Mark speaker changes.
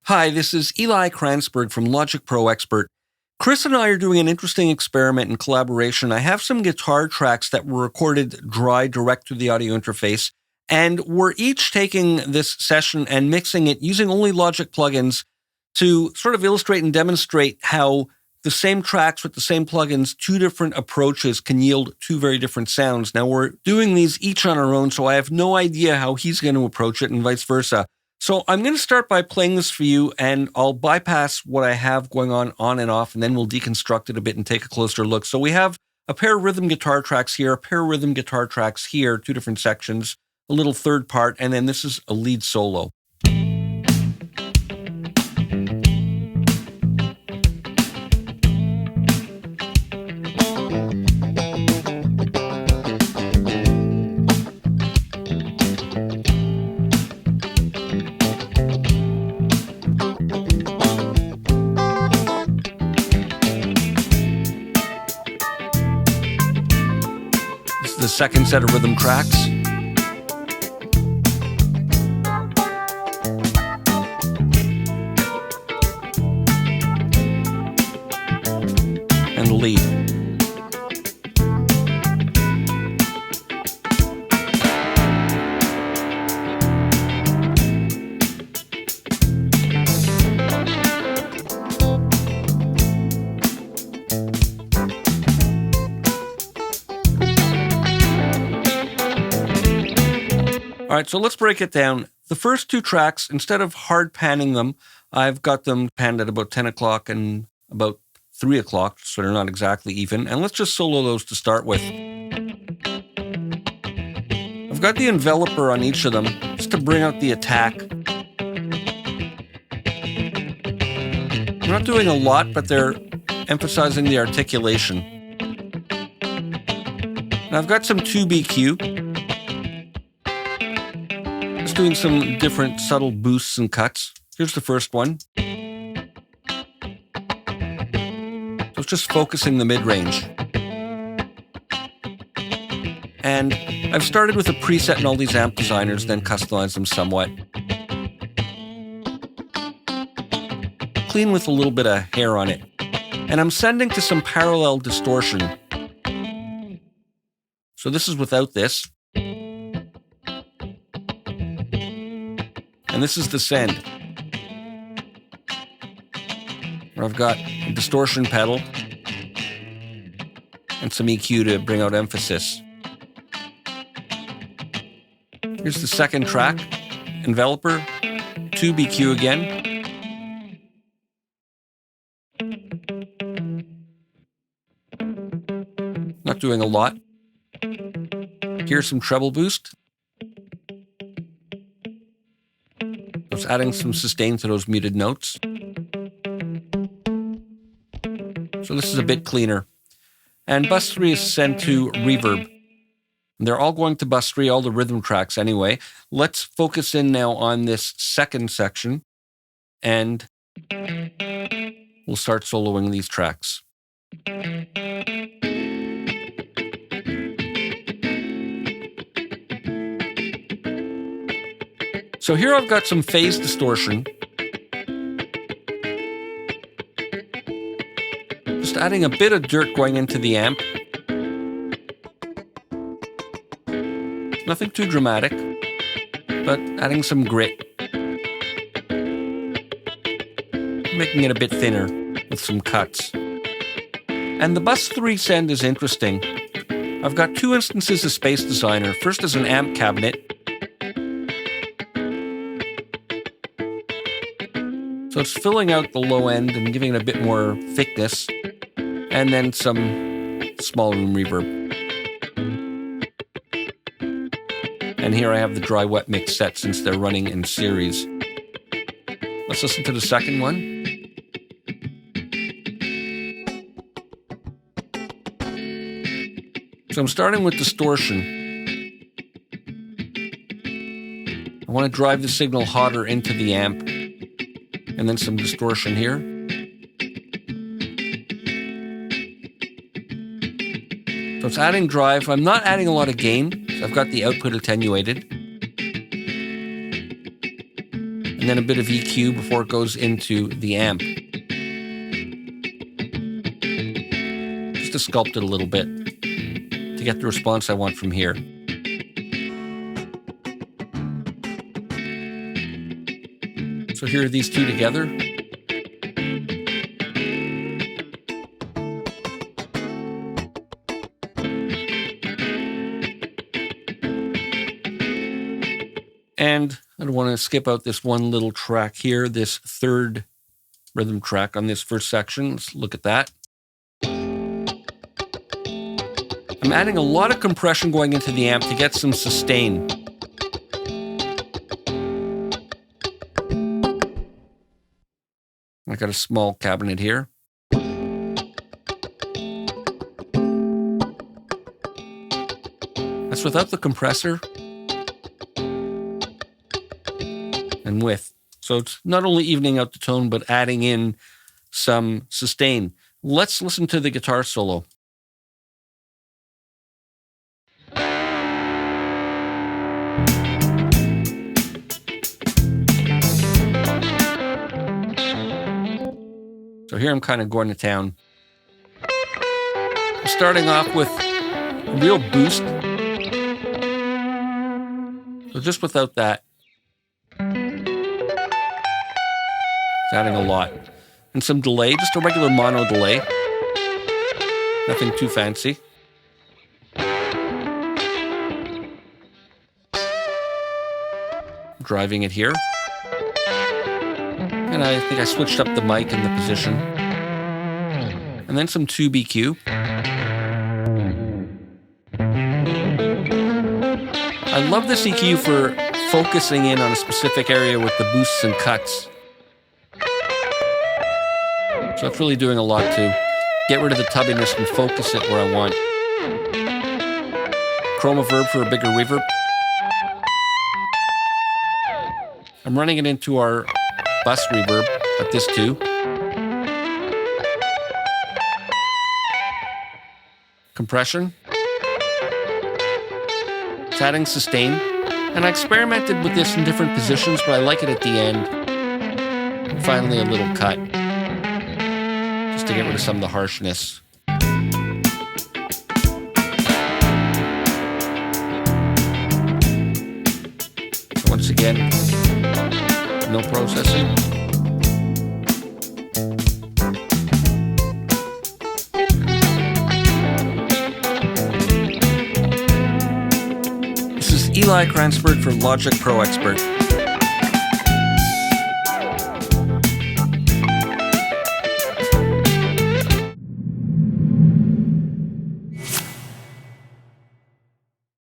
Speaker 1: Hi, this is Eli Kranzberg from Logic Pro Expert. Chris and I are doing an interesting experiment in collaboration. I have some guitar tracks that were recorded dry direct through the audio interface, and we're each taking this session and mixing it using only Logic plugins to sort of illustrate and demonstrate how the same tracks with the same plugins, two different approaches can yield two very different sounds. Now, we're doing these each on our own, so I have no idea how he's going to approach it and vice versa. So I'm going to start by playing this for you, and I'll bypass what I have going on and off, and then we'll deconstruct it a bit and take a closer look. So we have a pair of rhythm guitar tracks here, a pair of rhythm guitar tracks here, two different sections, a little third part, and then this is a lead solo. The second set of rhythm tracks. And the lead. All right, so let's break it down. The first two tracks, instead of hard panning them, I've got them panned at about 10 o'clock and about 3 o'clock, so they're not exactly even. And let's just solo those to start with. I've got the enveloper on each of them just to bring out the attack. I'm not doing a lot, but they're emphasizing the articulation. Now I've got some 2BQ. Doing some different subtle boosts and cuts. Here's the first one. So it's just focusing the mid-range. And I've started with a preset in all these amp designers, then customized them somewhat. Clean with a little bit of hair on it. And I'm sending to some parallel distortion. So this is without this. And this is the send, where I've got a distortion pedal and some EQ to bring out emphasis. Here's the second track, enveloper, 2BQ again. Not doing a lot. Here's some treble boost. Just adding some sustain to those muted notes. So this is a bit cleaner. And bus 3 is sent to reverb. And they're all going to bus 3, all the rhythm tracks anyway. Let's focus in now on this second section, and we'll start soloing these tracks. So here I've got some phase distortion. Just adding a bit of dirt going into the amp. Nothing too dramatic, but adding some grit. Making it a bit thinner with some cuts. And the bus 3 send is interesting. I've got two instances of Space Designer. First is an amp cabinet. So it's filling out the low end and giving it a bit more thickness, and then some small room reverb. And here I have the dry wet mix set since they're running in series. Let's listen to the second one. So I'm starting with distortion. I want to drive the signal hotter into the amp. And then some distortion here. So it's adding drive. I'm not adding a lot of gain. So I've got the output attenuated. And and then a bit of EQ before it goes into the amp. Just to sculpt it a little bit to get the response I want from here. So here are these two together. And I don't want to skip out this one little track here, this third rhythm track on this first section. Let's look at that. I'm adding a lot of compression going into the amp to get some sustain. I got a small cabinet here. That's without the compressor and with. So it's not only evening out the tone, but adding in some sustain. Let's listen to the guitar solo. So here I'm kind of going to town. I'm starting off with a real boost. So just without that. It's adding a lot. And some delay, just a regular mono delay. Nothing too fancy. Driving it here. And I think I switched up the mic and the position. And then some tube EQ. I love this EQ for focusing in on a specific area with the boosts and cuts. So it's really doing a lot to get rid of the tubbiness and focus it where I want. Chroma Verb for a bigger reverb. I'm running it into our bus reverb, but this too. Compression. It's adding sustain. And I experimented with this in different positions, but I like it at the end. And finally, a little cut. Just to get rid of some of the harshness. So once again, no processing. This is Eli Kransberg for Logic Pro Expert.